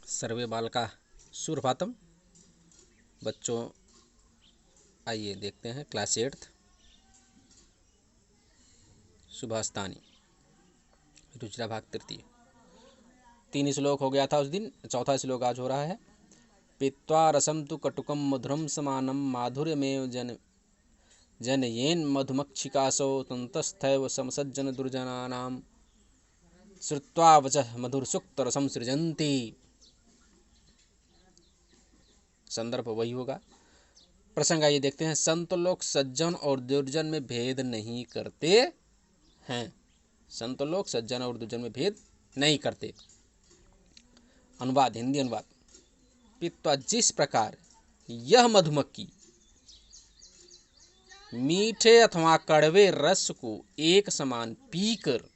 सर्वे बालका सुप्रभातम। बच्चों, आइए देखते हैं क्लास 8 सुभाषतानी रुचिरा भाग तृतीय। 3 श्लोक हो गया था उस दिन, चौथा श्लोक आज हो रहा है। पीत्वा रसम तु कटुकम मधुरम समानम माधुर्यमेव जनयेन मधुमक्षिकासो तन्तस्थैव समसज्जन दुर्जनानां श्रुत्वा वचः मधुरसुक्त रसम सृजन्ति। संदर्भ वही होगा। प्रसंग आइए देखते हैं। संत लोग सज्जन और दुर्जन में भेद नहीं करते हैं। संत लोग सज्जन और दुर्जन में भेद नहीं करते। अनुवाद, हिंदी अनुवाद। पीत्वा, जिस प्रकार यह मधुमक्खी मीठे अथवा कड़वे रस को एक समान पीकर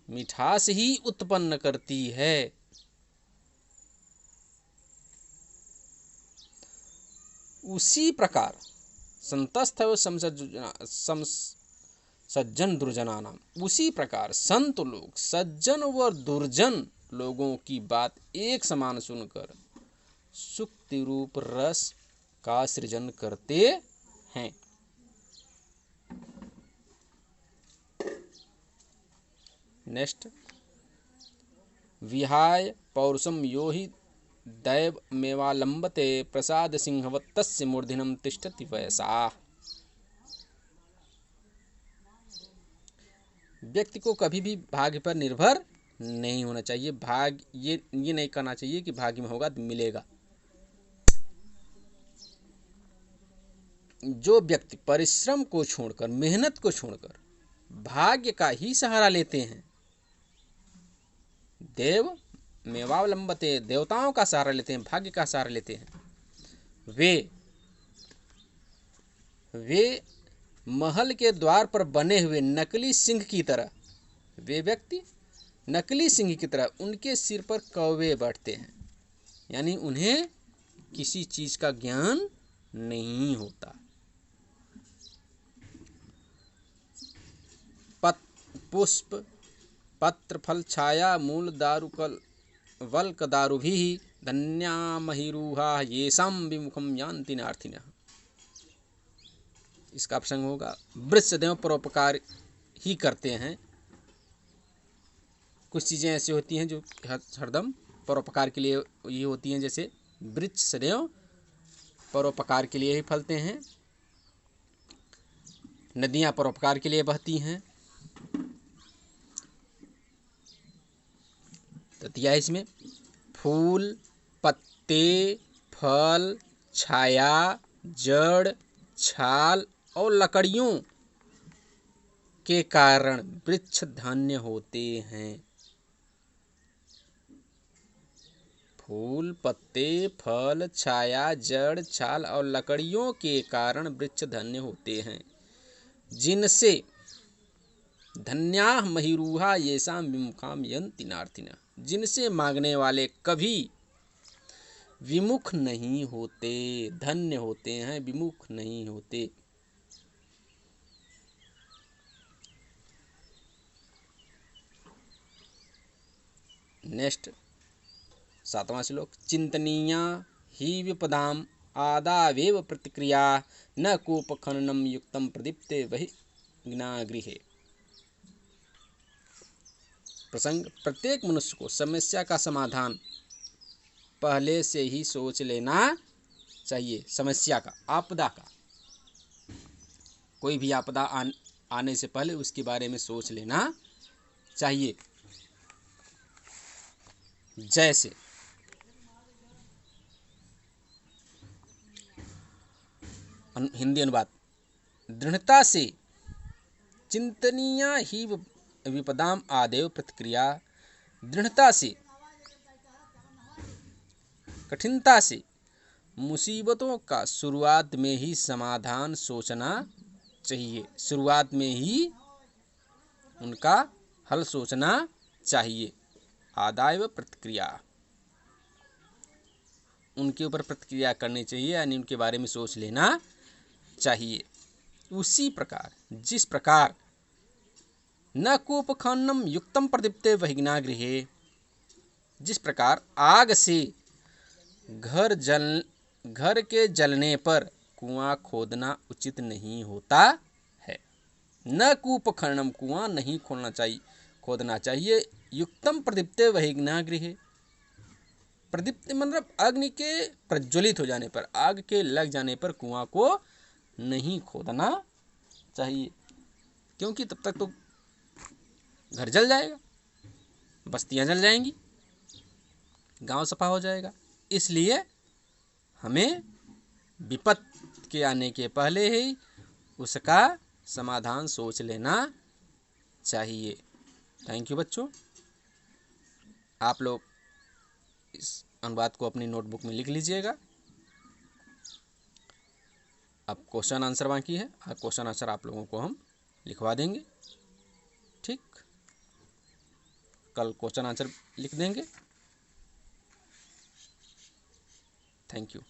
मिठास ही उत्पन्न करती है, उसी प्रकार संतस्थ सज्जन दुर्जनानाम, उसी प्रकार संत लोग सज्जन व दुर्जन लोगों की बात एक समान सुनकर सुक्ति रूप रस का सृजन करते हैं। नेक्स्ट, विहाय पौरुषम यो हि दैव मेवालंबते प्रसाद सिंहवत् तस्य मूर्धन्यं तिष्ठति वयसा। व्यक्ति को कभी भी भाग्य पर निर्भर नहीं होना चाहिए। भाग्य ये नहीं करना चाहिए कि भाग्य में होगा तो मिलेगा। जो व्यक्ति परिश्रम को छोड़कर, मेहनत को छोड़कर भाग्य का ही सहारा लेते हैं, देव मेवावलंबते, देवताओं का सहारा लेते हैं, भाग्य का सहारा लेते हैं, वे महल के द्वार पर बने हुए नकली सिंह की तरह, वे व्यक्ति नकली सिंह की तरह उनके सिर पर कौवे बैठते हैं। यानी उन्हें किसी चीज का ज्ञान नहीं होता। पुष्प पत्र फल छाया मूल दारुकल वल्क दारुभिः धन्या महिरूहा येषां विमुखम यान्ति नार्थिनः। इसका प्रसंग होगा। वृक्षदेव परोपकार ही करते हैं। कुछ चीज़ें ऐसी होती हैं जो हरदम परोपकार के लिए ये होती हैं, जैसे वृक्ष सदैव परोपकार के लिए ही फलते हैं। नदियाँ परोपकार के लिए बहती हैं। तृतीया इसमें फूल, पत्ते, फल, छाया, जड़, छाल और लकड़ियों के कारण वृक्ष धन्य होते हैं। फूल, पत्ते, फल, छाया, जड़, छाल और लकड़ियों के कारण वृक्ष धन्य होते हैं, जिनसे धन्याः महिरूहा येषां विमुखाम यन्ति नार्थिनः, जिनसे मांगने वाले कभी विमुख नहीं होते, धन्य होते हैं, विमुख नहीं होते। नेक्स्ट, 7वां श्लोक। चिंतनीया हि विपदाम आदावेव प्रतिक्रिया न कूपखननम युक्तम प्रदीप्ते बहिर्ज्ञागृहे। प्रसंग, प्रत्येक मनुष्य को समस्या का समाधान पहले से ही सोच लेना चाहिए। समस्या का, आपदा का, कोई भी आपदा आने से पहले उसके बारे में सोच लेना चाहिए। जैसे हिंदी अनुवाद। दृढ़ता से चिंतनीया ही विपदाम आदेव प्रतिक्रिया, दृढ़ता से, कठिनता से मुसीबतों का शुरुआत में ही समाधान सोचना चाहिए। शुरुआत में ही उनका हल सोचना चाहिए। आदाव प्रतिक्रिया, उनके ऊपर प्रतिक्रिया करनी चाहिए, यानी उनके बारे में सोच लेना चाहिए। उसी प्रकार, जिस प्रकार न कूपखननम युक्तम प्रदीप्ते बहिर्ज्ञागृहे, जिस प्रकार आग से घर के जलने पर कुआं खोदना उचित नहीं होता है। न कूप खननम, कुआं नहीं खोदना चाहिए। युक्तम प्रदीप्ते वह्निना गृहे, प्रदीप्त मतलब अग्नि के प्रज्वलित हो जाने पर, आग के लग जाने पर कुआं को नहीं खोदना चाहिए, क्योंकि तब तक तो घर जल जाएगा, बस्तियां जल जाएंगी, गांव सफा हो जाएगा। इसलिए हमें विपत्ति के आने के पहले ही उसका समाधान सोच लेना चाहिए। थैंक यू बच्चों। आप लोग इस अनुवाद को अपनी नोटबुक में लिख लीजिएगा। अब क्वेश्चन आंसर बाकी है, क्वेश्चन आंसर आप लोगों को हम लिखवा देंगे। ठीक, कल क्वेश्चन आंसर लिख देंगे। Thank you.